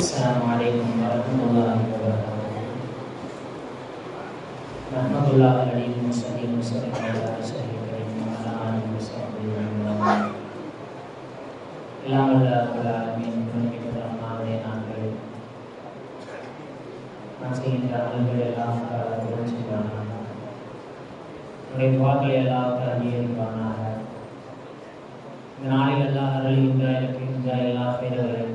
Assalamualaikum warahmatullahi wabarakatuh. Rahmatullahi alaihi wasallam ala sayyidina wa ala alihi wasallam. எல்லாம் உள்ள ஆலமீன் புனிதமான நாட்கள் நான் செய்கின்ற அமல்கள் எல்லாம் புரிஞ்சுக்கிறாங்க. உடைய துவாக்களை எல்லாம் அங்கீகரிப்பானாக. இந்த நாளில் எல்லாம் அருளிகின்ற இருக்கின்ற எல்லா பேர்களையும்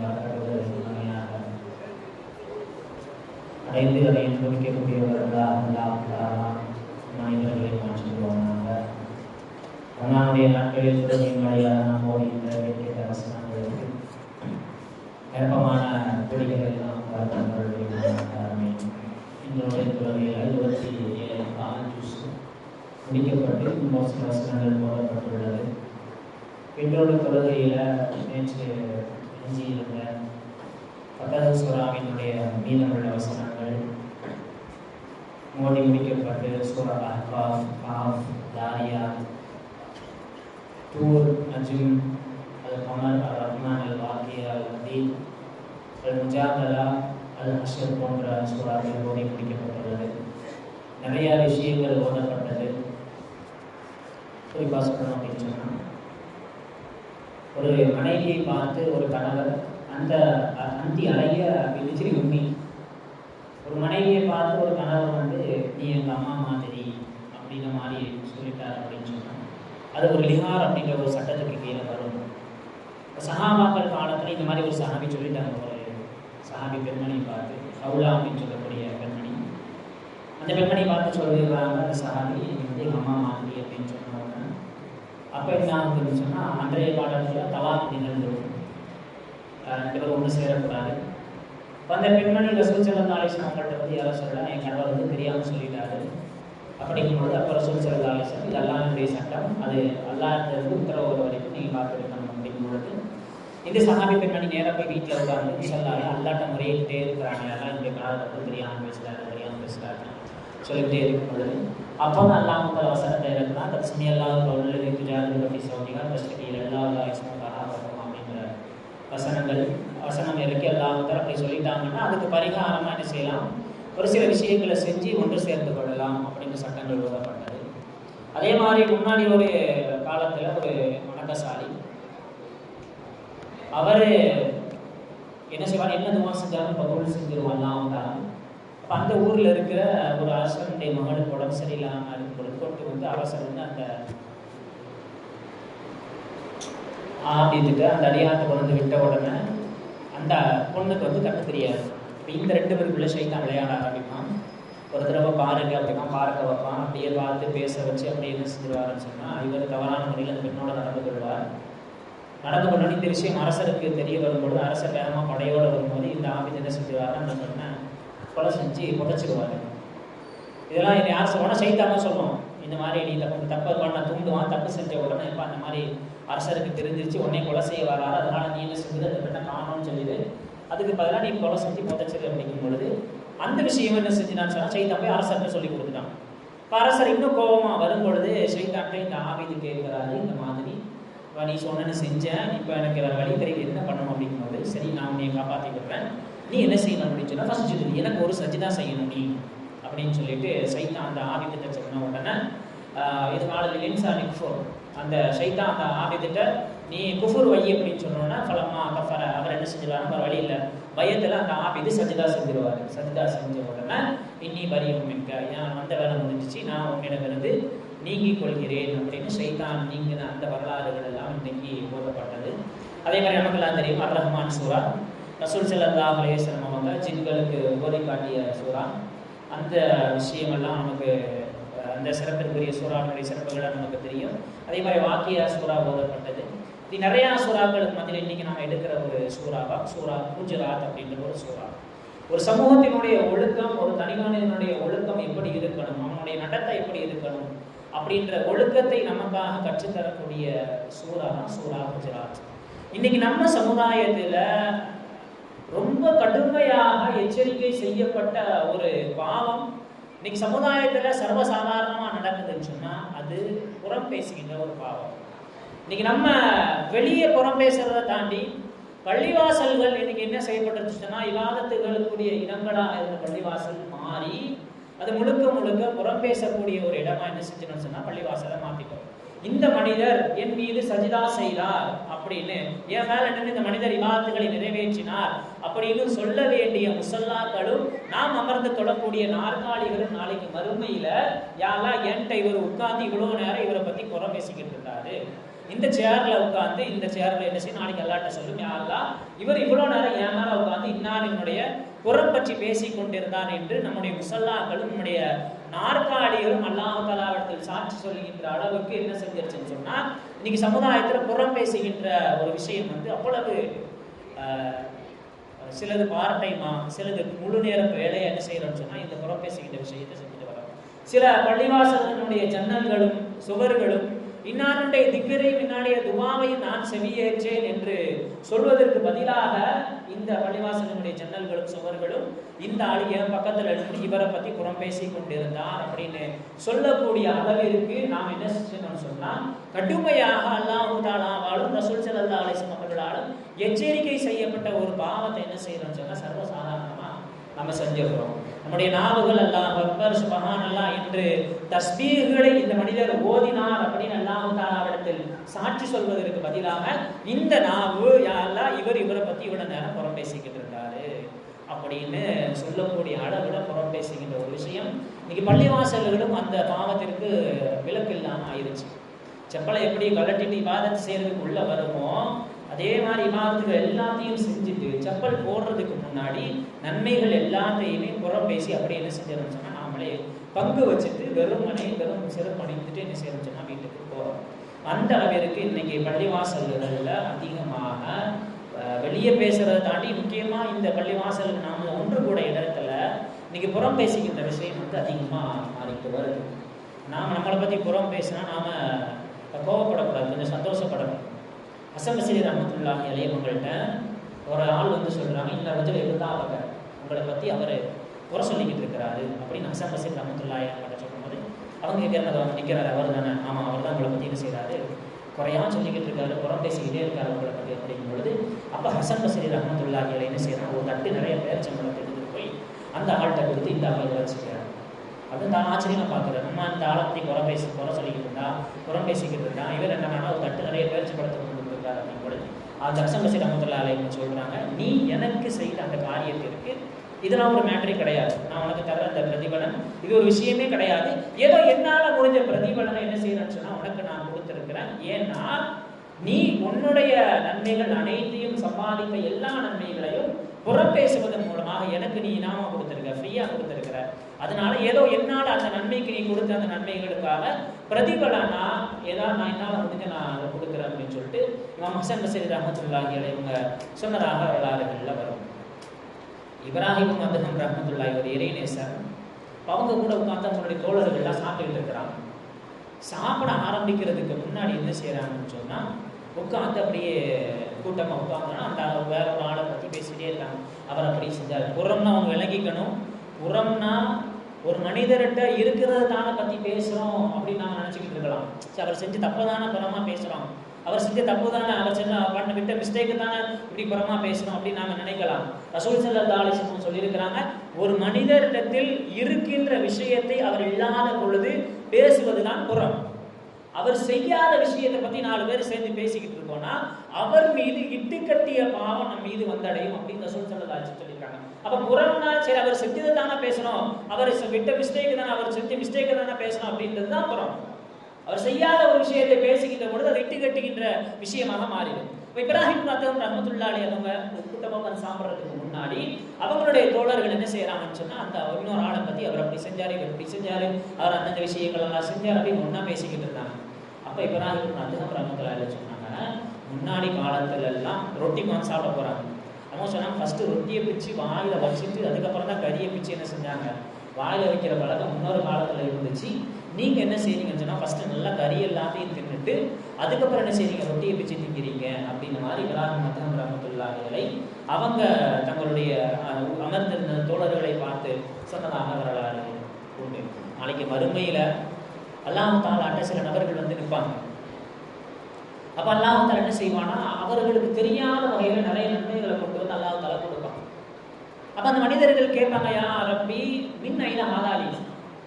அடைந்து அதை அனுபவிக்கக்கூடியவர்களாக மனிதர்களை மாற்றிடுவாங்க. அவனுடைய நாட்களில் துறையின் வழியாக நாம் ஓடுகின்ற வேண்டிய வசனங்களுக்கு விருப்பமான கொடிகளை எல்லாம் எங்களுடைய துறையில் 27 ஜூஸ் முடிக்கப்பட்டு மோசம் வசனங்கள் போடப்பட்டுள்ளது. பெற்றோடு தொழுகையில் நேற்று எஞ்சியிருந்த பத்தாவது சூறாவினுடைய மீதமுள்ள வசனங்கள் மோடி முடிக்கப்பட்டு சூரா அஹ்காஃப், காஃப், தாரியாத், தூர், நஜ்ம், அல் கமர், அல் ரஹ்மான், அல் வாக்கியா, அல் ஹதீத், அல் முஜாதலா, அல் ஹஷ்ர் போன்ற சூறாக்கள் மோடி முடிக்கப்பட்டுள்ளது. நிறைய விஷயங்கள் ஓதப்பட்டது. குறிப்பாக சொல்லணும் அப்படின்னு சொன்னால், ஒரு மனைவியை பார்த்து ஒரு கணவர் அந்த அந்தி அழகிய விதிச்சிரி உண்மை. ஒரு மனைவியை பார்த்து ஒரு கணவர் நீ எங்கள் அம்மா மாதிரி அப்படின்ற மாதிரி சொல்லிட்டார் அப்படின்னு சொன்னாங்க. அது ஒரு லிஹார் அப்படிங்கிற ஒரு சட்டத்துக்கு கீழே வரும். சஹாபாக்கள் காலத்தில் இந்த மாதிரி ஒரு சஹாபி சொல்லிட்டாங்க. ஒரு சஹாபி பெண்மணியை பார்த்து, ஹவுலா அப்படின்னு சொல்லக்கூடிய பெண்மணி, அந்த பெண்மணியை பார்த்து சொல்லிடுறாங்க, அந்த சஹாபி எங்கள் அம்மா மாதிரி அப்படின்னு சொன்னாங்க. அப்போ என்ன ஆகுதுன்னு சொன்னால், அன்றைய காலத்தில் தவாப் நிகழ்ந்துடும், 2 பேரும் ஒன்று சேரக்கூடாது. அந்த பெண்மணி ரசூல் ஸல்லல்லாஹு அலைஹி வஸல்லம் அவங்கள்ட்ட யாரை சொல்லலாம், என் கணவர் தெரியாமல் சொல்லிட்டாரு அப்படிங்கும்போது, அப்போ ரசூல் ஸல்லல்லாஹு அலைஹி வஸல்லம் இது அல்லாஹ்வுடைய சட்டம், அது அல்லாஹ்வுக்கு உத்தரவு வர வரைக்கும் நீங்கள் பார்த்துருக்கணும் அப்படிங்கும்பொழுது, இந்த சஹாபி பெண்மணி நேராக போய் வீட்டில் உட்கார்ந்து இன்ஷால்லாஹ் அல்லாஹ்ட்ட முறையிட்டே இருக்கிறாங்க. எல்லாம் என்னுடைய கணவர் தெரியாமல் பேசுகிறாரு சொல்லிகிட்டே இருக்கும் பொழுது, அப்போ தான் அல்லாஹ் வசனத்தை இருக்கிறான். அந்த சினியெல்லாம் தொழிலுக்கு ஜாதகம் பற்றி சோதிகா பஸ்டியில் எல்லா அப்படிங்கிற வசனம் இறக்கி அல்லாஹ் அப்படி சொல்லிட்டாங்கன்னா அதுக்கு பரிகாரமாக என்ன செய்யலாம், ஒரு சில விஷயங்களை செஞ்சு ஒன்று சேர்த்து கொள்ளலாம் அப்படின்ற சட்டங்கள் உருவாக்கப்பட்டது. அதே மாதிரி முன்னாடி ஒரு காலத்தில் ஒரு வணக்கசாலி அவர் என்ன செய்வார், என்ன துவா செஞ்சாலும் பகவல் செஞ்சிருவாங்கலாம் தான். அப்போ அந்த ஊரில் இருக்கிற ஒரு அரசனுடைய மகளுக்கு உடம்பு சரியில்லாமல் இருக்கும் கொண்டு அரசர் அந்த ஆபித்துட்டு அந்த அடியாரத்தை கொண்டு விட்ட உடனே அந்த பொண்ணுக்கு கற்று தெரியாது. இப்போ இந்த 2 பேருக்குள்ள ஷைத்தான் விளையாட ஆரம்பிப்பான். ஒரு தடவை பாருங்க அப்படின்னா பார்க்க வைப்பான். அப்படியே பார்த்து பேச வச்சு அப்படியே என்ன செஞ்சிருவாருன்னு சொன்னால், இவர் தவறான முறையில் அந்த பெண்ணோட நடந்து கொள்வார். நடந்து கொண்டு இந்த விஷயம் அரசருக்கு தெரிய வரும்போது, அரசர் வேகமாக படையோடு வரும்போது இந்த ஆபித் என்ன செஞ்சுருவாரு, அந்த பெண்ணை கொலை செஞ்சு புதைச்சிடுவார். இதெல்லாம் இது யார் சொல்லணும், ஷைத்தான் தான் சொல்லுவோம். இந்த மாதிரி நீ தப்பு பண்ண தூண்டுவான், தப்பு செஞ்ச உடனே இப்போ அந்த மாதிரி அரசருக்கு தெரிஞ்சிருச்சு, உடனே கொலை செய்ய வராது, அதனால நீ என்ன செஞ்சது அந்த பெண்ணை காணோன்னு சொல்லிடு, அதுக்கு பதிலாக நீ கொலை செஞ்சு புதைச்சிரு அப்படிங்கும் பொழுது அந்த விஷயம் என்ன செஞ்சுட்டான்னு சொன்னால் ஷைத்தான் போய் அரசர்கிட்ட சொல்லி கொடுத்துட்டான். இப்போ அரசர் இன்னும் கோபமாக வரும் பொழுது ஷைத்தான்கிட்ட இந்த ஆபிது கேட்கிறாரு, இந்த மாதிரி நீ சொன்னு செஞ்சேன், இப்போ எனக்கு வழி தெரியல, என்ன பண்ணணும் அப்படிங்கும்போது, சரி நான் உன்னை காப்பாற்றி விடுறேன், நீ என்ன செய்யணும் அப்படின்னு சொன்னால் ஃபஸ்ட் சொல்லி எனக்கு ஒரு சஜிதா செய்யணும் நீ அப்படின்னு சொல்லிட்டு ஷைத்தான் அந்த ஆபிதிட்ட சொன்ன உடனே இது நாளில் இன்சானி குஃபுர், அந்த ஷைத்தான் அந்த ஆபிதிட்ட நீ குஃபுர் வை அப்படின்னு சொன்னோன்னா ஃபலமா கஃபர, அவர் என்ன செஞ்சிருவாங்க வழி இல்லை, பயத்தில் அந்த ஆபிது சஜிதா செஞ்சிருவார். சஜிதா செஞ்ச உடனே இன்னி வரியும் மிக்க, ஏன் வந்த வேலை முடிஞ்சிச்சு, நான் உன்னிடமிருந்து நீங்கிக் கொள்கிறேன் அப்படின்னு ஷைத்தான் நீங்கின அந்த வரலாறுகள் எல்லாம் இன்னைக்கு போதப்பட்டது. அதே மாதிரி நமக்கெல்லாம் தெரியும் அர் ரஹ்மான் சூரா, ரசூல் ஸல்லல்லாஹு அலைஹி வஸல்லம் அவங்க ஜின்களுக்கு ஓதி காட்டிய சூரா. அந்த விஷயமெல்லாம் நமக்கு அந்த சிறப்பிற்குரிய சூறாக்களுடைய சிறப்புகள் நமக்கு தெரியும். அதே மாதிரி வாக்கியா சூறா ஓதப்பட்டது. இது நிறையா சூறாக்களுக்கு மத்தியில் இன்னைக்கு நம்ம எடுக்கிற ஒரு சூறாவா சூரா குஜராத் அப்படின்ற ஒரு சூறா. ஒரு சமூகத்தினுடைய ஒழுக்கம், ஒரு தனிமனிதனுடைய ஒழுக்கம் எப்படி இருக்கணும், அவனுடைய நடத்தை எப்படி இருக்கணும் அப்படின்ற ஒழுக்கத்தை நமக்காக கற்றுத்தரக்கூடிய சூறா தான் சூரா குஜராத். இன்னைக்கு நம்ம சமுதாயத்தில் ரொம்ப கடுமையாக எச்சரிக்கை செய்யப்பட்ட ஒரு பாவம் இன்னைக்கு சமுதாயத்தில் சர்வசாதாரணமாக நடக்குதுன்னு சொன்னால் அது புறம் பேசுகின்ற ஒரு பாவம். இன்னைக்கு நம்ம வெளியே புறம் பேசுறதை தாண்டி பள்ளிவாசல்கள் இன்னைக்கு என்ன செய்யப்பட்டிருச்சுன்னா இபாதத்துகளுக்குரிய இடங்களாக இருந்த பள்ளிவாசல் மாறி அது முழுக்க முழுக்க புறம் பேசக்கூடிய ஒரு இடமா என்ன செஞ்சணும்னு சொன்னா பள்ளிவாசலை மாத்திட்டோம். இந்த மனிதர் என் மீது சஜிதா செய்தார் அப்படின்னு, என் மேல நின்று இந்த மனிதர் இபாதத்துகளை நிறைவேற்றினார் அப்படின்னு சொல்ல வேண்டிய முசல்லாக்களும் நாம் அமர்ந்து தொடக்கூடிய நாற்காலிகளும் நாளைக்கு மறுமையில யாரா என்கிட்ட இவர் உட்கார்ந்து இவ்வளவு நேரம் இவரை பத்தி புறம் பேசிக்கிட்டு இருந்தாரு, இந்த சேர்ல உட்கார்ந்து இந்த சேர்ல என்ன செய்யும் நாளைக்கு அல்லாட்ட சொல்லும், யாரா இவர் இவ்வளவு நேரம் என் மேல உட்கார்ந்து இன்னாரினுடைய புறம் பற்றி பேசி கொண்டிருந்தார் என்று நம்முடைய முசல்லாக்களும் நம்முடைய நாற்காலிகளும் அல்லாஹ் தஆலாவிடத்தில் சாட்சி சொல்லுகின்ற அளவுக்கு என்ன செஞ்சிருச்சுன்னு சொன்னா, இன்னைக்கு சமுதாயத்துல புறம் பேசுகின்ற ஒரு விஷயம் அவ்வளவு சிலது பார்ட் டைமா, சிலது முழு நேர வேலையை என்ன செய்யறோம்னு சொன்னா இந்த புறம் பேசுகின்ற விஷயத்தை செஞ்சுட்டு வரோம். சில பள்ளிவாசல்களுடைய ஜன்னல்களும் சுவர்களும் இன்னாருடைய திக்கரையும் இன்னாடைய துவாவையும் நான் செவியேற்றேன் என்று சொல்வதற்கு பதிலாக இந்த பள்ளிவாசலினுடைய ஜன்னல்களும் சுவர்களும் இந்த ஆள் என் பக்கத்தில் இருந்து இவரை பத்தி புறம் பேசி கொண்டிருந்தார் அப்படின்னு சொல்லக்கூடிய அளவிற்கு நாம் என்ன செய்யணும்னு சொன்னா, கடுமையாக அல்லாஹ் தஆலாவாலும் ரசூல் ஸல்லல்லாஹு அலைஹி வஸல்லம் அவர்களாலும் எச்சரிக்கை செய்யப்பட்ட ஒரு பாவத்தை என்ன செய்யணும்னு சொன்னா சர்வசாதாரணமா நம்ம செஞ்சிருக்கிறோம். நம்முடைய நாவுகள் அல்லாஹ் அக்பர் சுப்ஹானல்லாஹ் என்று தஸ்பீஹ்களை இந்த மனிதர் ஓதினார் அப்படின்னு அல்லாஹ் தஆலாவிடத்தில் சாட்சி சொல்வதற்கு பதிலாக இந்த நாவு யா அல்லாஹ் இவரை பத்தி இவ்வளவு நேரம் புறம் பேசிக்கிட்டு இருந்தாரு அப்படின்னு சொல்லக்கூடிய அளவுல புறம் பேசுகின்ற ஒரு விஷயம் இன்னைக்கு பள்ளிவாசல்களும் அந்த பாவத்திற்கு விலக்கு இல்லாம ஆயிருச்சு. செப்பலை எப்படி கலட்டிட்டு இபாதத் செய்யறதுக்கு உள்ள வருமோ அதே மாதிரி இபாதத்துகள் எல்லாத்தையும் செஞ்சுட்டு செப்பல் போடுறதுக்கு முன்னாடி நன்மைகள் எல்லாத்தையுமே புறம் பேசி அப்படி என்ன செஞ்சிடணும்னு சொன்னா நாமளே பங்கு வச்சுட்டு வெறும் சிறப்பு அணிந்துட்டு என்ன செய்யணும்னு சொன்னா வீட்டுக்கு போறோம். அந்த அளவிற்கு இன்னைக்கு பள்ளிவாசல்கள்ல அதிகமாக வெளியே பேசுறதை தாண்டி முக்கியமா இந்த பள்ளிவாசல் நாம ஒன்று கூட இடத்துல இன்னைக்கு புறம் பேசிக்கின்ற விஷயம் அதிகமா மாறிட்டு வருது. நாம நம்மளை பத்தி புறம் பேசினா நாம கோவப்படக்கூடாது, கொஞ்சம் சந்தோஷப்படணும். ஹசன் பஸ்ரி ரஹ்மத்துல்லாஹி அலைஹி அவங்கள்ட்ட ஒரு ஆள் சொல்றாங்க, இந்த ரஜுல் இருந்தால் உங்களை பத்தி அவர் புற சொல்லிக்கிட்டு இருக்கிறாரு அப்படின்னு ஹசன் பஸ்ரி ரஹ்மத்துல்லாஹி அவங்கள்ட்ட சொல்லும்போது அவங்க கேட்கறத நிற்கிறாரு, அவர் தானே, ஆமாம் அவர் தான் உங்களை பற்றி என்ன செய்கிறாரு, குறையா சொல்லிக்கிட்டு இருக்காரு, புறம் பேசிக்கிட்டே இருக்காரு உங்களை பற்றி அப்படிங்கும் பொழுது அப்போ ஹசன் பஸ்ரி ரஹ்மத்துல்லாஹி அலைஹி என்ன செய்யறாங்க, ஒரு தட்டு நிறைய பேரிச்சம்பழத்தை எடுத்துட்டு போய் அந்த ஆள்கிட்ட கொடுத்து இந்த ஆளை வச்சுக்கிறார். அது நான் ஆச்சரியமா பார்க்குறேன். நம்ம அந்த ஆளை பற்றி குறை சொல்லிக்கிட்டு இருந்தா புறம் பேசிக்கிட்டு இருந்தா இவர் என்னன்னா ஒரு தட்டு நிறைய பேரிச்சம்பழத்தை கொண்டு கொடுத்துருக்காரு அப்படிங்கும் பொழுது அந்த ஹசன் பஸ்ரி ரஹ்மத்துல்லாஹி அலைஹி சொல்றாங்க, நீ எனக்கு செய்த அந்த காரியத்திற்கு இதெல்லாம் ஒரு மேட்டரே கிடையாது, நான் உனக்கு தர அந்த பிரதிபலன் இது ஒரு விஷயமே கிடையாது, ஏதோ என்னால் முடிஞ்ச பிரதிபலனை என்ன செய்யறேன்னு சொன்னா உனக்கு நான் கொடுத்துருக்கிறேன். ஏன்னா நீ உன்னுடைய நன்மைகள் அனைத்தையும் சம்பாதித்த எல்லா நன்மைகளையும் புறம் பேசுவதன் மூலமாக எனக்கு நீ இனாமா கொடுத்துருக்க, ஃப்ரீயா கொடுத்துருக்கிற, அதனால ஏதோ என்னால் அந்த நன்மைக்கு நீ கொடுத்த அந்த நன்மைகளுக்காக பிரதிபலனா ஏதாவது நான் என்னால் முடிஞ்ச நான் அதை கொடுக்குறேன் அப்படின்னு சொல்லிட்டு இமாம் ஹசன் பஸ்ரி ரஹ்மத்துல்லாஹி அலைஹி இவங்க சொன்னதாக வரலாறுகளில் வரும். இப்ராஹிம் அதுகம் ரஹ்மத்துல்லாஹி ஒரு இறைநேசர், அவங்க கூட உட்காந்து அவங்களுடைய தோழர்கள்லாம் சாப்பிட்டுக்கிட்டு இருக்கிறாங்க. சாப்பிட ஆரம்பிக்கிறதுக்கு முன்னாடி என்ன செய்யறாங்கன்னு சொன்னா உட்காந்து அப்படியே கூட்டமாக உட்காந்துனா அந்த வேற ஒரு ஆளை பற்றி பேசிகிட்டே இருக்காங்க. அவர் அப்படி செஞ்சார். புறம்னா அவங்க விளங்கிக்கணும், புறம்னா ஒரு மனிதர்கிட்ட இருக்கிறத தானே பற்றி பேசுகிறோம் அப்படின்னு நாங்கள் நினச்சிக்கிட்டு இருக்கலாம். சரி அவர் செஞ்சு தப்பு தானே புறமாக பேசுகிறோம், அவர் செஞ்ச தப்பு தானே, அவர் பண்ண விட்ட மிஸ்டேக்கு தானே இப்படி புறமா பேசணும் அப்படின்னு நாம நினைக்கலாம். ரசூல் ஸல்லல்லாஹு அலைஹி வஸல்லம் சொல்லியிருக்கிறாங்க, ஒரு மனிதரிடத்தில் இருக்கின்ற விஷயத்தை அவர் இல்லாத பொழுது பேசுவதுதான் புறம். அவர் செய்யாத விஷயத்தை பத்தி 4 பேர் சேர்ந்து பேசிக்கிட்டு இருக்கோம்னா அவர் மீது இட்டு கட்டிய பாவம் நம் மீது வந்தடையும் அப்படின்னு ரசூல் ஸல்லல்லாஹு அலைஹி வஸல்லம் சொல்லியிருக்காங்க. அப்ப புறம்னா சரி அவர் செஞ்சதை தானே பேசணும், அவர் விட்ட மிஸ்டேக்கு தானே, அவர் செஞ்ச மிஸ்டேக்கு தானே பேசணும் அப்படின்றது தான் புறம். அவர் செய்யாத ஒரு விஷயத்தை பேசுகின்ற பொழுது அதை இட்டு கட்டுகின்ற விஷயமாக மாறிடும். இப்ராஹிம் அதுகம் ரஹ்மத்துல்லாஹி அலைஹி அவங்க கூட்டமாக சாப்பிட்றதுக்கு முன்னாடி அவங்களுடைய தோழர்கள் என்ன செய்யறாங்கன்னு சொன்னா அந்த இன்னொரு ஆளை பத்தி அவர் அப்படி செஞ்சாரு, இவர் இப்படி செஞ்சாரு, அவர் அந்தந்த விஷயங்கள் எல்லாம் செஞ்சார் அப்படின்னு ஒன்னா பேசிக்கிட்டு இருந்தாங்க. அப்ப இப்ராஹிம் அதுகம் ரஹ்மத்துல்லாஹி அலைஹி சொன்னாங்க, முன்னாடி காலத்துல எல்லாம் ரொட்டி மான் சாப்பிட போறாங்க. அவங்க சொன்னாங்க ஃபர்ஸ்ட் ரொட்டியை பிச்சு வாயில வச்சுட்டு அதுக்கப்புறம் தான் கறியை பிச்சு என்ன செஞ்சாங்க வாயில வைக்கிற பழக்கம் முன்னொரு காலத்துல இருந்துச்சு. நீங்க என்ன செய்றீங்கன்னு சொன்னா ஃபர்ஸ்ட் நல்லா கறி எல்லாத்தையும் தின்னுட்டு அதுக்கப்புறம் என்ன செய்றீங்க ரொட்டியை பிச்சு திங்கிறீங்க அப்படின்ற மாதிரி இப்ராஹிம் அதுகம் ரஹ்மத்துல்லாஹி அலைஹி அவங்க தங்களுடைய அமர்ந்திருந்த தோழர்களை பார்த்து சொன்னதாக வரலாறு உண்டு. நாளைக்கு மறுமையில அல்லாஹ் தஆலா சில நபர்கள் நிற்பாங்க. அப்ப அல்லாஹ் தஆலா என்ன செய்வானா அவர்களுக்கு தெரியாத வகையில நிறைய நன்மைகளை கொண்டு வந்து அல்லாஹ் தஆலா கொடுப்பான். அப்ப அந்த மனிதர்கள் கேட்பாங்க, யா ரப்பி மின் ஐன ஆதாலி,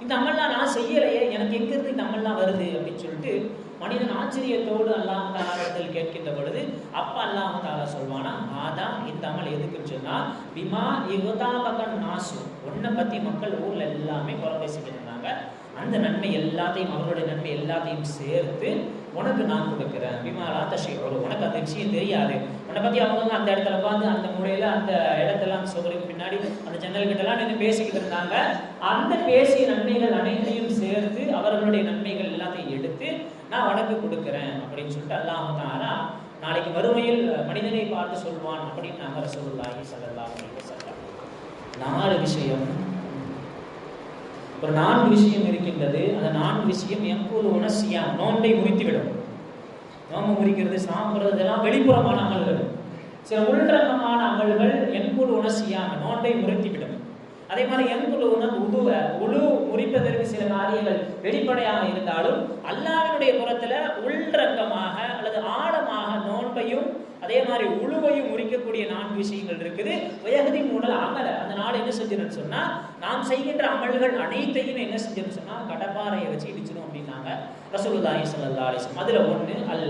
இந்த அமல்லாம் நான் செய்யலையே, எனக்கு எங்க இருந்து இந்த அமல்லாம் வருது அப்படின்னு சொல்லிட்டு மனிதன் ஆச்சரியத்தோடு அல்லாஹ் தஆலாவிடத்தில் கேட்கின்ற பொழுது அப்ப அல்லாஹ் தஆலா சொல்வானா, ஆதான் இந்த அமல் எதுக்குன்னு சொன்னா பிமா இகதாபகன் நாசு, உன்னை பத்தி மக்கள் ஊர்ல எல்லாமே குறை பேசிட்டு இருந்தாங்க, அந்த நன்மை எல்லாத்தையும், அவர்களுடைய நன்மை எல்லாத்தையும் சேர்த்து உனக்கு நான் கொடுக்குறேன். பிமா ராத்தஷி, உனக்கு அந்த விஷயம் தெரியாது, உன்னை பத்தி அவங்க அந்த இடத்துல உட்காந்து அந்த மூலையில அந்த இடத்துல அந்த சுவருக்கு பின்னாடி அந்த ஜன்னல் கிட்டலாம் நின்று பேசிக்கிட்டு இருந்தாங்க, அந்த பேசிய நன்மைகள் அனைத்தையும் சேர்த்து அவர்களுடைய நன்மைகள் எல்லாத்தையும் எடுத்து நான் உனக்கு கொடுக்குறேன் அப்படின்னு சொல்லிட்டு அல்லாஹ் தஆலா நாளைக்கு மறுமையில் மனிதனை பார்த்து சொல்வான் அப்படின்னு நாம ரசூலுல்லாஹி ஸல்லல்லாஹு அலைஹி வஸல்லம். 4 விஷயம், ஒரு 4 விஷயம் இருக்கின்றது. அந்த 4 விஷயம் எம்பூர் உணர்ச்சியா நோன்பை முறித்துவிடும். நோன்பு முறிக்கிறது, சாப்பிட்றது இதெல்லாம் வெளிப்புறமான அமல்கள். சில உள்ரங்கமான அமல்கள் என்பூர் உணர்ச்சியாக நோன்பை முறித்துவிடும். அதே மாதிரி எங்குள்ள உழு முறிப்பதற்கு சில காரியங்கள் வெளிப்படையாக இருந்தாலும் அல்லாஹ்வினுடைய புறத்துல உள்ரங்கமாக அல்லது ஆழமாக நோன்பையும் அதே மாதிரி உழுவையும் முறிக்கக்கூடிய 4 விஷயங்கள் இருக்குது. வயகதி மூடல் அமல, அந்த நாள் என்ன செஞ்சிருன்னு சொன்னா நாம் செய்கின்ற அமல்கள் அனைத்தையும் என்ன செஞ்சிருன்னு சொன்னா கடப்பாறையை வச்சு இடிச்சிடும் அப்படின்னாங்க ரசூலுல்லாஹி ஸல்லல்லாஹு அலைஹி வஸல்லம். அதுல ஒண்ணு அல்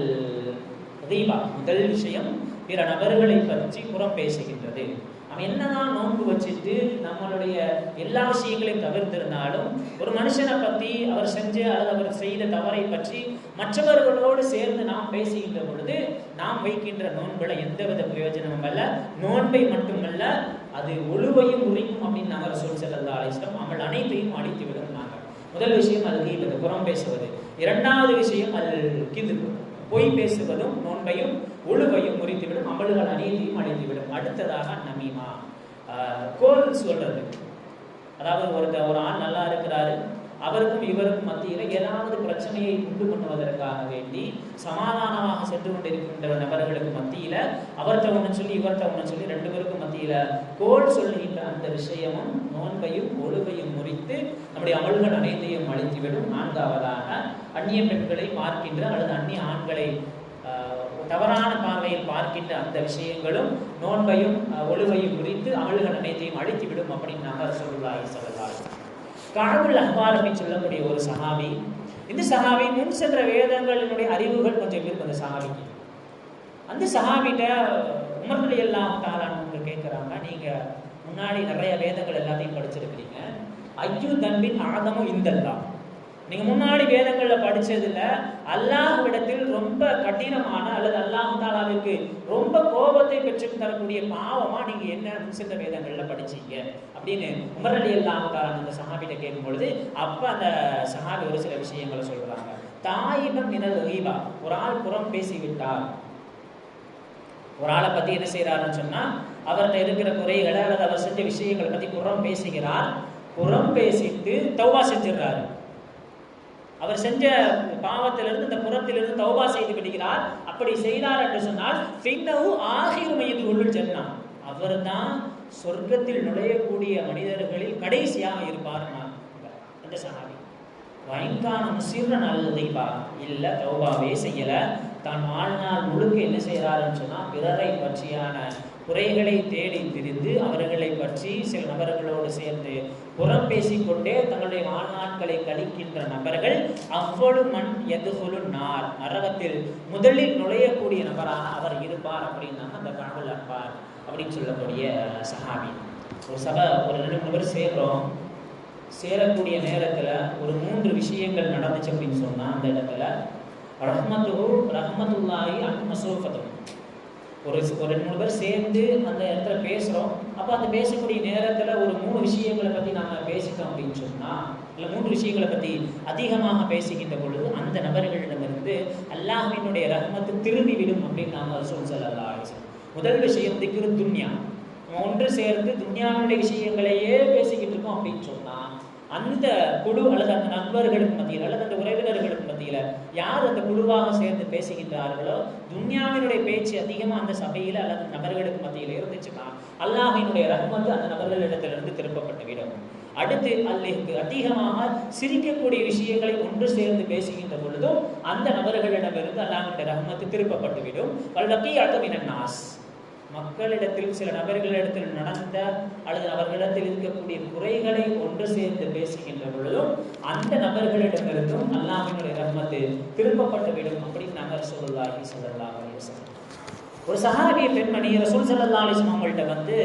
ரீபா, முதல் விஷயம் பிற நபர்களை பற்றி புறம் பேசுகின்றது. அவன் என்னதான் நோன்பு வச்சுட்டு நம்மளுடைய எல்லா விஷயங்களையும் தவிர்த்திருந்தாலும் ஒரு மனுஷனை பற்றி அவர் செஞ்ச அல்லது அவர் செய்த தவறை பற்றி மற்றவர்களோடு சேர்ந்து நாம் பேசுகின்ற பொழுது நாம் வைக்கின்ற நோன்புல எந்தவித பிரயோஜனமும் அல்ல. நோன்பை மட்டுமல்ல, அது ஒழுவையும் உரிக்கும் அப்படின்னு நாங்கள் ரசூல் ஸல்லல்லாஹு அலைஹி வஸல்லம் அமல் அனைத்தையும் அழித்து விடுனாங்க. முதல் விஷயம் அது கீபத், புறம் பேசுவது. இரண்டாவது விஷயம் அது கிதுப், பொய் பேசுவதும் நோன்பையும் ஒழுவையும் முறித்துவிடும், அமல்கள் அனைத்தையும் அழித்துவிடும். அடுத்ததாக நமீமா, கோல் சொல்றது. அதாவது ஒரு ஆள் நல்லா இருக்கிறாரு, அவருக்கும் இவருக்கும் மத்தியில் ஏதாவது பிரச்சனையை உண்டு பண்ணுவதற்காக வேண்டி சமாதானமாக சென்று கொண்டிருக்கின்ற நபர்களுக்கு மத்தியில் அவர்கிட்ட ஒன்று சொல்லி இவர்கிட்ட ஒன்று சொல்லி 2 பேருக்கும் மத்தியில் கோல் சொல்லுகின்ற அந்த விஷயமும் நோன்பையும் ஒழுவையும் முறித்து நம்முடைய அமல்கள் அனைத்தையும் அழித்துவிடும். 4வதாக அந்நிய பெண்களை பார்க்கின்ற அல்லது அந்நிய ஆண்களை தவறான பார்வையில் பார்க்கின்ற அந்த விஷயங்களும் நோன்பையும் ஒழுவையும் முறித்து அமல்கள் அனைத்தையும் அழித்துவிடும் அப்படின்னு நாங்கள் ரசூலுல்லாஹி ஸல்லல்லாஹு அலைஹி வஸல்லம். கஅபுல் அஹ்பார் அப்படின்னு சொல்லக்கூடிய ஒரு சஹாபி, இந்த சஹாபி முன் சென்ற வேதங்களினுடைய அறிவுகள் கொஞ்சம் இருக்கு அந்த சஹாபிக்கு. அந்த சஹாபிட்ட உமர் ரலியல்லாஹு தஆலா அன்ஹு கேட்குறாங்க, நீங்க முன்னாடி நிறைய வேதங்கள் எல்லாத்தையும் படிச்சிருக்கிறீங்க, ஐயு தன்பின் ஆதமும் இந்தல்லா, நீங்க முன்னாடி வேதங்கள்ல படிச்சதுல அல்லாஹ்விடத்தில் ரொம்ப கடினமான அல்லது அல்லாஹ் தஆலாவிற்கு ரொம்ப கோபத்தை பெற்று தரக்கூடிய பாவமா நீங்க என்ன முன்சென்ற வேதங்கள்ல படிச்சீங்க அப்படின்னு உமர் ரலியல்லாஹு தஆலா அந்த சஹாபிட்ட கேட்கும் பொழுது அப்ப அந்த சஹாபி ஒரு சில விஷயங்களை சொல்றாங்க. தாயிபம் மினல் ரீபா, ஒரு ஆள் புறம் பேசி விட்டார். ஒரு ஆளை பத்தி என்ன செய்யறாருன்னு சொன்னா அவர்கிட்ட இருக்கிற குறைகளை அல்லது அவர் செஞ்ச விஷயங்களை பத்தி புறம் பேசுகிறார். புறம் பேசிட்டு தௌபா செஞ்சிடறாரு. அவர் செஞ்ச பாவத்திலிருந்து இந்த புறத்திலிருந்து தௌபா செய்து விடுகிறார். அப்படி செய்தார் என்று சொன்னால் ஃபின்னஹு ஆகிரு மய்யதுல் ஜன்னah, அவர்தான் சொர்க்கத்தில் நுழையக்கூடிய மனிதர்களில் கடைசியாக இருப்பார். அந்த சஹாபி வைன்கான முஸிர்ரன் அல் ரிபா, இல்ல தௌபாவே செய்யல, தான் வாழ்நாள் முழுக்க என்ன செய்யறாருன்னு சொன்னா பிறரை பற்றியான குறைகளை தேடி திரிந்து அவர்களை பற்றி சில நபர்களோடு சேர்ந்து புறம் பேசிக்கொண்டே தங்களுடைய வாழ்நாட்களை கழிக்கின்ற நபர்கள் அவ்வளவு மண் எதுகுலு நார், நரகத்தில் முதலில் நுழையக்கூடிய நபராக அவர் இருப்பார் அப்படின்னாங்க அந்த கஅபுல் அஹ்பார் அப்படின்னு சொல்லக்கூடிய சஹாபி. ஒரு 2 பேர் சேர்றோம், சேரக்கூடிய நேரத்துல ஒரு 3 விஷயங்கள் நடந்துச்சு அப்படின்னு சொன்னா அந்த இடத்துல ரஹ்மத்துல்லாஹி அன் மஸூஃபத்துன், ஒரு 2 பேர் சேர்ந்து அந்த இடத்துல பேசுறோம். அப்போ அந்த பேசக்கூடிய நேரத்துல ஒரு 3 விஷயங்களை பத்தி நாம பேசிட்டோம் அப்படின்னு சொன்னா, இல்ல 3 விஷயங்களை பத்தி அதிகமாக பேசிக்கின்ற பொழுது அந்த நபர்களிடமிருந்து அல்லாஹ்வினுடைய ரஹ்மத்து திரும்பி விடும் அப்படின்னு நாம ரசூல் ஸல்லல்லாஹு அலைஹி வஸல்லம். முதல் விஷயம் திக்ரு துன்யா, ஒன்று சேர்ந்து துன்யாவுடைய விஷயங்களையே பேசிக்கிட்டு இருக்கோம் அப்படின்னு சொன்னா அந்த குழு அல்லது அந்த நண்பர்களுக்கு மத்தியில் அல்லது அந்த உறவினர்களுக்கு மத்தியில யார் அந்த குழுவாக சேர்ந்து பேசுகின்றார்களோ துன்யாவினுடைய பேச்சு அதிகமா அந்த சபையில அல்லது நபர்களுக்கு மத்தியில இருந்துச்சுன்னா அல்லாஹ்வினுடைய ரஹ்மத்து அந்த நபர்களிடத்திலிருந்து திருப்பப்பட்டு விடும். அடுத்து அல்லாஹ்வுக்கு அதிகமாக சிரிக்கக்கூடிய விஷயங்களை ஒன்று சேர்ந்து பேசுகின்ற பொழுதும் அந்த நபர்களிடமிருந்து அல்லாஹ்வுடைய ரஹ்மத்து திருப்பப்பட்டு விடும். வல்பகியத்து மினன் நாஸ், மக்களிடத்தில் சில நபர்களிடத்தில் நடந்த அல்லது அவர்களிடத்தில் இருக்கக்கூடிய குறைகளை ஒன்று சேர்ந்து பேசுகின்ற பொழுதும் அந்த நபர்களிடமிருந்தும் அல்லாஹ்வினுடைய ரஹ்மத்து திருப்பப்பட்டுவிடும் அப்படின்னு நாங்கள் ரசூலுல்லாஹி ஸல்லல்லாஹு அலைஹி வஸல்லம். ஒரு சஹாபிய பெண்மணி ரசூல் ஸல்லல்லாஹு அலைஹி வஸல்லம் அவங்கள்ட்ட வந்து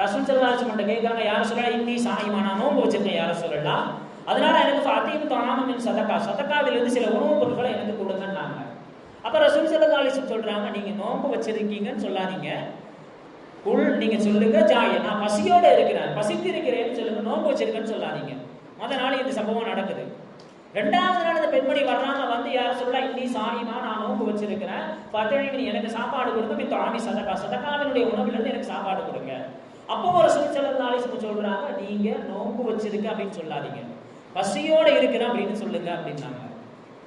ரசூல் ஸல்லல்லாஹு அலைஹி வஸல்லம் கேட்குறாங்க, யார் சொல்லலாம் இன்னி சாயிமா, நான் நோன்பு வச்சிருக்கேன் யார சொல்லலாம், அதனால எனக்கு ஃபாத்திமு தாமமின் சதக்காவிலிருந்து சில உணவுப் பொருட்களை எனக்கு கொடுங்கன்னாங்க. அப்ப ரசூல் ஸல்லல்லாஹு அலைஹி வஸல்லம் சொல்றாங்க, நீங்க நோன்பு வச்சிருக்கீங்கன்னு சொல்லாதீங்க, நீங்க சொல்லுங்க ஜாய நான் பசியோட இருக்கிறேன், பசித்து இருக்கிறேன்னு சொல்லுங்க, நோன்பு வச்சிருக்கேன்னு சொல்லாதீங்க. மொதல் நாள் இந்த சம்பவம் நடக்குது. ரெண்டாவது நாள் அந்த பெண்மணி வர்றாங்க, வந்து யார சொல்லலாம் இன்னி சாயிமா, நான் நோன்பு வச்சிருக்கிறேன், பார்த்தீங்க எனக்கு சாப்பாடு கொடுங்க, மித்த ஆமி சதக்காவினுடைய உணவுலேருந்து எனக்கு சாப்பாடு கொடுங்க. அப்போ ஒரு ரசூல் ஸல்லல்லாஹு அலைஹி வஸல்லம் சொல்றாங்க, நீங்க நோன்பு வச்சிருக்க அப்படின்னு சொல்லாதீங்க, பசியோட இருக்கிறேன் அப்படின்னு சொல்லுங்க அப்படின்னாங்க.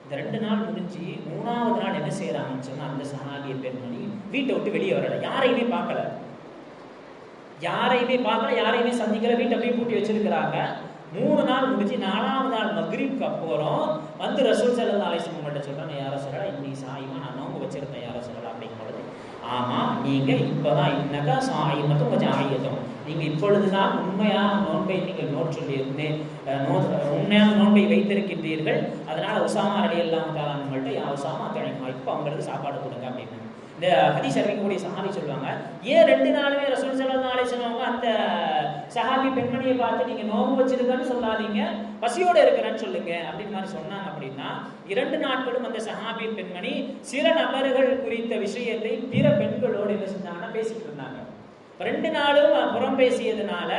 இந்த 2 நாள் முடிஞ்சு 3வது நாள் என்ன செய்யறாங்கன்னு சொன்னா, அந்த சஹாபிய பெண்மணி வீட்டை விட்டு வெளியே வரல, யாரையுமே பார்க்கல, யாரையுமே சந்திக்கல, வீட்டை அப்படியே பூட்டி வச்சிருக்கிறாங்க. 3 நாள் முடிஞ்சு 4வது நாள் மக்ரிப்க்கு அப்புறம் வந்து ரசூல் ஸல்லல்லாஹு அலைஹி வஸல்லம் கிட்ட சொல்றாங்க, யார சொல்லலாம் இன்னி சாயிமா, நான் நோன்பு வச்சிருந்தேன் யார சொல்லலாம் அப்படிங்கும் பொழுது, ஆமா நீங்க இப்பதான் இன்னக்கா சாயிமத்தும் கொஞ்சம் ஆயத்தும், நீங்க இப்பொழுதுதான் உண்மையான நோன்பை நீங்கள் உண்மையான நோன்பை வைத்திருக்கின்றீர்கள், அதனால உசாமா ரலியல்லாஹு தஆலா நம்மள்ட்ட யா உசாமா தனிமா இப்போ அவங்களுக்கு சாப்பாடு கொடுங்க அப்படின்னு. இந்த ஹதீஸ் அறிவிக்கக்கூடிய சஹாபி சொல்லுவாங்க, ஏன் 2 நாளுமே ரசூல் ஸல்லல்லாஹு அலைஹி வஸல்லம் அந்த சஹாபி பெண்மணியை பார்த்து நீங்க நோன்பு வச்சிருக்கன்னு சொல்லாதீங்க, பசியோட இருக்கிறேன்னு சொல்லுங்க அப்படின்னு மாதிரி சொன்னாங்க. அப்படின்னா 2 நாட்களும் அந்த சஹாபி பெண்மணி சில நபர்கள் குறித்த விஷயத்தை பிற பெண்களோடு என்ன செஞ்சாங்கன்னா பேசிட்டு இருந்தாங்க. 2 நாளும் புறம் பேசியதுனால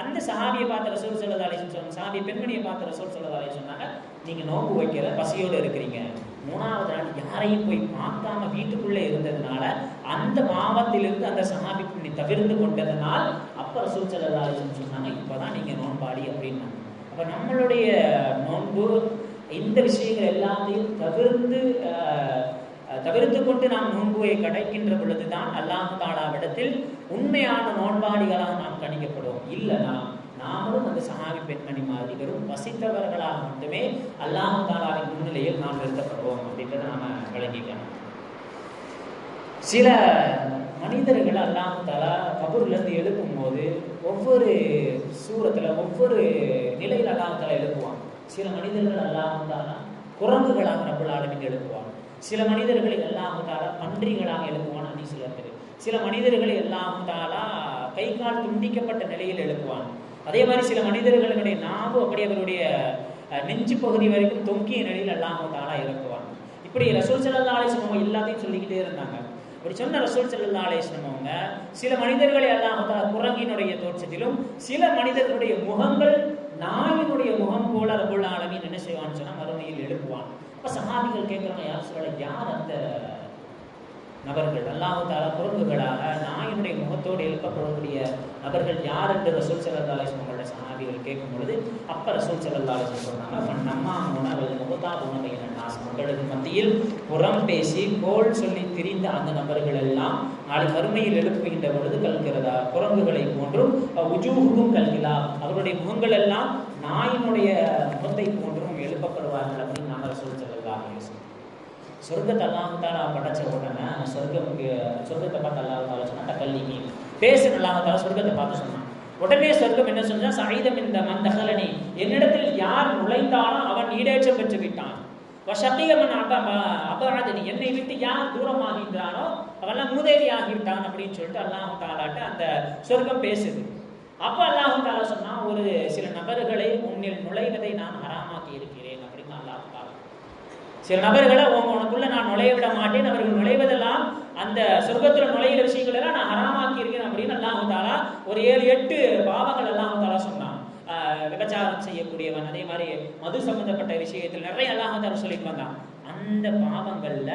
அந்த சஹாபியை பார்த்த ரசூல் ஸல்லல்லாஹு அலைஹி வஸல்லம், சஹாபி பெண்மணியை பார்த்த ரசூல் ஸல்லல்லாஹு அலைஹி வஸல்லம் சொன்னாங்க, நீங்க நோன்பு வைக்கிற பசியோடு இருக்கிறீங்க. 3வது நாள் யாரையும் போய் பார்க்காம வீட்டுக்குள்ளே இருந்ததுனால அந்த பாவத்திலிருந்து அந்த சஹாபி பெண்ணை தவிர்த்து கொண்டதனால் அப்ப ரசூல் ஸல்லல்லாஹு அலைஹி வஸல்லம் சொன்னாங்க, இப்பதான் நீங்க நோன்பாடி அப்படின்னா. அப்ப நம்மளுடைய நோன்பு இந்த விஷயங்கள் எல்லாத்தையும் தவிர்த்து கொண்டு நாம் நோன்புவை கிடைக்கின்ற பொழுதுதான் அல்லாஹ் தஆலாவிடத்தில் உண்மையான நோன்பாடிகளாக நாம் கணிக்கப்படுவோம். இல்லைனா நாமளும் அந்த சஹாபி பெண்மணி மாதிரி வெறும் வசித்தவர்களாக மட்டுமே அல்லாஹ் தஆலாவின் முன்னிலையில் நாம் நிறுத்தப்படுவோம் அப்படின்றத நாம விளங்கிக்கணும். சில மனிதர்கள் அல்லாஹ் தஆலா கபூர்ல இருந்து எழுப்பும் போது ஒவ்வொரு சூரத்துல ஒவ்வொரு நிலையில் அல்லாஹ் தஆலா எழுப்புவான். சில மனிதர்கள் அல்லாஹ் தஆலா குரங்குகளாக ரப்பல் ஆலமீன் எழுப்புவான். சில மனிதர்களை அல்லாஹ் தஆலா பன்றிகளாக எழுப்புவான் ஹதீஸ்ல இருக்குது. சில மனிதர்களை அல்லாஹ் தஆலா கை கால் துண்டிக்கப்பட்ட நிலையில் எழுப்புவான். அதே மாதிரி சில மனிதர்களுடைய நாவு அப்படி அவருடைய நெஞ்சு பகுதி வரைக்கும் தொங்கிய நிலையில் அல்லாஹ் தஆலா இறக்குவான். இப்படி ரசூல் ஸல்லல்லாஹு அலைஹி வஸல்லம் எல்லாத்தையும் சொல்லிக்கிட்டே இருந்தாங்க. அப்படி சொன்ன ரசூல் ஸல்லல்லாஹு அலைஹி வஸல்லம் அவங்க சில மனிதர்களை அல்லாஹ் தஆலா குரங்கினுடைய தோற்றத்திலும் சில மனிதர்களுடைய முகங்கள் நாயினுடைய முகம் போல ரப்பல் ஆலமீன் என்ன செய்வான்னு சொன்னா மறுமையில் எழுப்புவான். அப்ப சஹாபிகள் கேட்கிறாங்க, யார் சொல்லல, யார் அந்த நபர்கள்? அல்லாஹ் தஆலா குரங்குகளாக நாயினுடைய முகத்தோடு எழுப்பப்படக்கூடிய நபர்கள் யார் என்று ரசூல் ஸல்லல்லாஹு அலைஹி வஸல்லம் சஹாபிகள் கேட்கும் பொழுது அப்ப ரசூல் ஸல்லல்லாஹு அலைஹி வஸல்லம் சொன்னாங்க, மக்களுக்கு மத்தியில் புறம் பேசி கோல் சொல்லி திரிந்த அந்த நபர்கள் எல்லாம் நாளை மறுமையில் எழுப்புகின்ற பொழுது கல்கிறதா குரங்குகளை போன்றும் உஜூஹுக்கும் கல்கிலா, அவருடைய முகங்கள் எல்லாம் நாயினுடைய முகத்தை போன்றும் எழுப்பப்படுவார்கள் அப்படின்னு நாங்கள் ரசூல் ஸல்லல்லாஹு அலைஹி வஸல்லம். சொர்க்கத்தை அல்லாஹ் தஆலா படைச்ச உடனே சொர்க்கத்தை பார்த்து அல்லாஹ் தஆலா சொன்னா கல்லிமி பேசு, அல்லாஹ் தஆலா சொர்க்கத்தை பார்த்து சொன்னான். உடனே சொர்க்கம் என்ன சொன்னா, சஈதம் இந்த மந்தஹலனி, என்னிடத்தில் யார் நுழைந்தானோ அவன் ஈடேற்றம் பெற்று விட்டான். வஷகியமன் அபஅதனி, என்னை விட்டு யார் தூரமாகின்றானோ அவெல்லாம் மூதேவி ஆகிவிட்டான் அப்படின்னு சொல்லிட்டு அல்லாஹ் தஆலாட்ட அந்த சொர்க்கம் பேசுது. அப்ப அல்லாஹ் தஆலா சொன்னா, ஒரு சில நபர்களை உன்னில் நுழைவதை நான் ஹராமாக்கி இருக்கிறேன் அப்படின்னு அல்லாஹ் தஆலா. சில நபர்களை உனக்குள்ள நான் நுழைய விட மாட்டேன், அவர்கள் நுழைவதெல்லாம் அந்த சொர்க்கத்துல நுழையிற விஷயங்கள் எல்லாம் நான் ஹராமாக்கி இருக்கிறேன் அப்படின்னு அல்லாஹ் தஆலா ஒரு 7-8 பாவங்கள் அல்லாஹ் தஆலா சொன்னான். விபச்சாரம் செய்யக்கூடியவன், அதே மாதிரி மது சம்பந்தப்பட்ட விஷயத்தில் நிறைய அல்லாஹ் தஆலா சொல்லிட்டு வந்தான். அந்த பாவங்கள்ல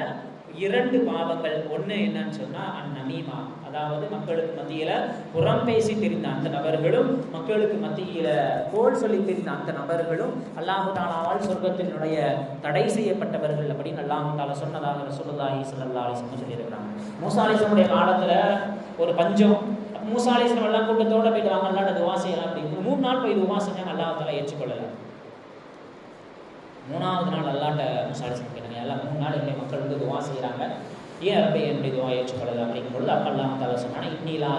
2 பாவங்கள், ஒண்ணு என்னன்னு சொன்னா அந்நமீமா, அதாவது மக்களுக்கு மத்தியில புறம் பேசி தெரிந்த அந்த நபர்களும் மக்களுக்கு மத்தியில கோல் சொல்லி தெரிந்த அந்த நபர்களும் அல்லாஹ் தஆலாவால் சொர்க்கத்தினுடைய தடை செய்யப்பட்டவர்கள் அப்படின்னு அல்லாஹ் தஆலா சொன்னதாக ரசூலுல்லாஹி ஸல்லல்லாஹு அலைஹி வஸல்லம் சொல்லியிருக்கிறாங்க. மூஸா அலைஹிஸ்ஸலாமுடைய காலத்துல ஒரு பஞ்சம், மூஸா அலைஹிஸ்ஸலாம் எல்லாம் கூட்டத்தோட போயிட்டு வாங்க அல்லாஹ்ட்ட துஆ செய்யலாம் அப்படின்னு 3 நாள் போய் துஆ செஞ்சாங்க, அல்லாஹ் தஆலா ஏற்றுக்கொள்ளல. 3வது நாள் அல்லாஹ்ட்ட மூஸா அலைஹிஸ்ஸலாம் கேட்டாங்க, எல்லாம் 3 நாள் என்னுடைய மக்கள் வந்து துஆ செய்யறாங்க, ஏன் ரப்பே என்னுடைய துவா ஏற்றுக்கொள்ளது அப்படிங்கும் பொழுது அப்போ அல்லாஹ் தஆலா சொன்னானே இன்னிலா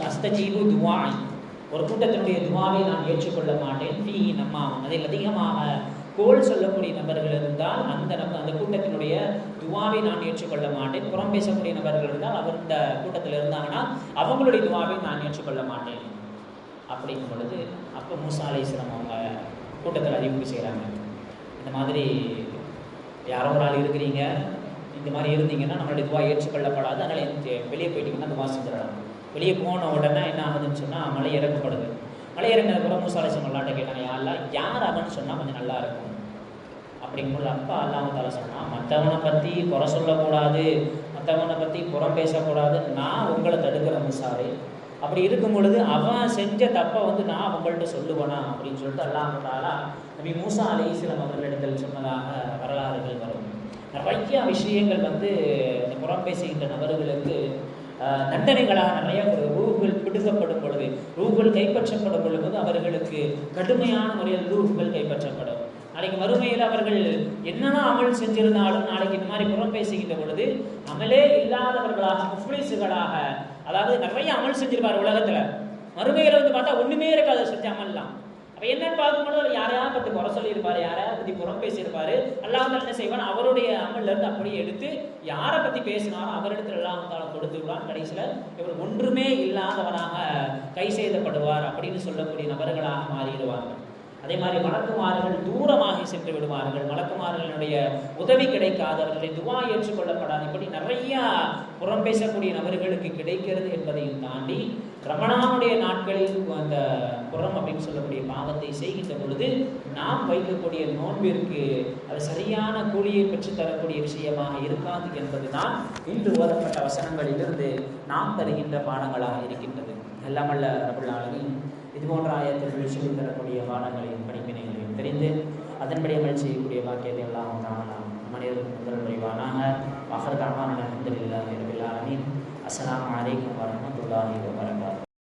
அஸ்தஜீபு துஆஇ, ஒரு கூட்டத்தினுடைய துவாவை நான் ஏற்றுக்கொள்ள மாட்டேன். ஃபீஹி நம்மாம், அதில் அதிகமாக கோல் சொல்லக்கூடிய நபர்கள் இருந்தால் அந்த கூட்டத்தினுடைய துவாவை நான் ஏற்றுக்கொள்ள மாட்டேன். புறம் பேசக்கூடிய நபர்கள் இருந்தால் அவர் இந்த கூட்டத்தில் இருந்தாங்கன்னா அவங்களுடைய துவாவை நான் ஏற்றுக்கொள்ள மாட்டேன் அப்படிங்கும் பொழுது அப்போ மூசா அலைஹிஸ்ஸலாம் அவங்க கூட்டத்தில் அறிவிப்பு செய்கிறாங்க, இந்த மாதிரி யாரோ ஒரு ஆள் இருக்கிறீங்க, இந்த மாதிரி இருந்தீங்கன்னா நம்மளுடைய துவா ஏற்றுக்கொள்ளப்படாது, அதனால் வெளியே போயிட்டீங்கன்னா துவா செஞ்சிடலாம். வெளியே போன உடனே என்ன ஆகுதுன்னு சொன்னால் மழை இறக்கப்படுது. மழை இறங்கினதுக்கப்புறம் மூசா அலைஹிஸ்ஸலாம் அல்லாஹ்ட்ட கேட்டாங்க, யா அல்லாஹ் யார் அவன் சொன்னால் கொஞ்சம் நல்லா இருக்கும் அப்படிங்கும்போது அப்பா அல்லாஹ் தஆலா சொன்னால் மற்றவனை பற்றி குறை சொல்லக்கூடாது, மற்றவனை பற்றி புறம் பேசக்கூடாது, நான் உங்களை தடுக்கிற மூசாவே. அப்படி இருக்கும் பொழுது அவன் செஞ்ச தப்பை நான் அவங்கள்ட்ட சொல்லுவேனா அப்படின்னு சொல்லிட்டு அல்லாஹ் தஆலா நபி மூசா அலைஹிஸ்ஸலாம் அவர்களிடத்தில் சொன்னதாக வரலாறுகள் வரும். நிறைய விஷயங்கள் இந்த புறம் பேசுகின்ற நபர்களுக்கு தண்டனைகளாக நிறைய ரூஹ்கள் பிடுங்கப்படும் பொழுது, ரூஹ்கள் கைப்பற்றப்படும் பொழுது அவர்களுக்கு கடுமையான முறையில் ரூஹ்கள் கைப்பற்றப்படும். நாளைக்கு மறுமையில் அவர்கள் என்னென்ன அமல் செஞ்சிருந்தாலும் நாளைக்கு இந்த மாதிரி புறம் பேசுகின்ற பொழுது அமலே இல்லாதவர்களாக, முஃப்லிஸுகளாக, அதாவது நிறைய அமல் செஞ்சிருப்பார் உலகத்துல, மறுமையில பார்த்தா ஒண்ணுமே இருக்காது செஞ்ச அமல்லாம். அப்ப என்னன்னு பார்க்கும்போது அவர் யாரையா பத்தி குறை சொல்லியிருப்பாரு, யாரையா பத்தி புறம் பேசியிருப்பாரு. அல்லாஹ் என்ன செய்வான், அவருடைய அமல்ல இருந்து அப்படியே எடுத்து யாரை பத்தி பேசினாலும் அவரிடத்துல அல்லாஹ் கொடுத்து விடுவான். கடைசியில இவர் ஒன்றுமே இல்லாதவனாக கை செய்தப்படுவார் அப்படின்னு சொல்லக்கூடிய நபர்களாக மாறிடுவாங்க. அதே மாதிரி மலக்குமார்கள் தூரமாகி சென்று விடுவார்கள், மலக்குமார்களுடைய உதவி கிடைக்காது, அவர்களுடைய துவா ஏற்றுக்கொள்ளப்படாது. இப்படி நிறைய புறம் பேசக்கூடிய நபர்களுக்கு கிடைக்கிறது என்பதையும் தாண்டி ரமணானுடைய நாட்களில் அந்த புறம் அப்படின்னு சொல்லக்கூடிய பாவத்தை செய்கின்ற பொழுது நாம் வைக்கக்கூடிய நோன்பிற்கு அது சரியான கூலியை பெற்றுத்தரக்கூடிய விஷயமாக இருக்காது என்பதுதான் இன்று ஓதப்பட்ட வசனங்களிலிருந்து நாம் தருகின்ற பாடங்களாக இருக்கின்றது. எல்லாமல்ல ரப்புல் ஆலமீன் இது போன்ற ஆயத்தில் சொல்லி தரக்கூடிய பாடங்களையும் படிப்பினைகளையும் தெரிந்து அதன்படி அமல் செய்யக்கூடிய பாக்கியத்தை எல்லாம் நாம் மனிதர்களுக்கு முதல் புரிவானாக. அல்ஹம்துலில்லாஹி ரப்பில் ஆலமீன். அஸ்ஸலாமு அலைக்கும் வரஹ்மத்துல்லாஹி வபரகாத்துஹு.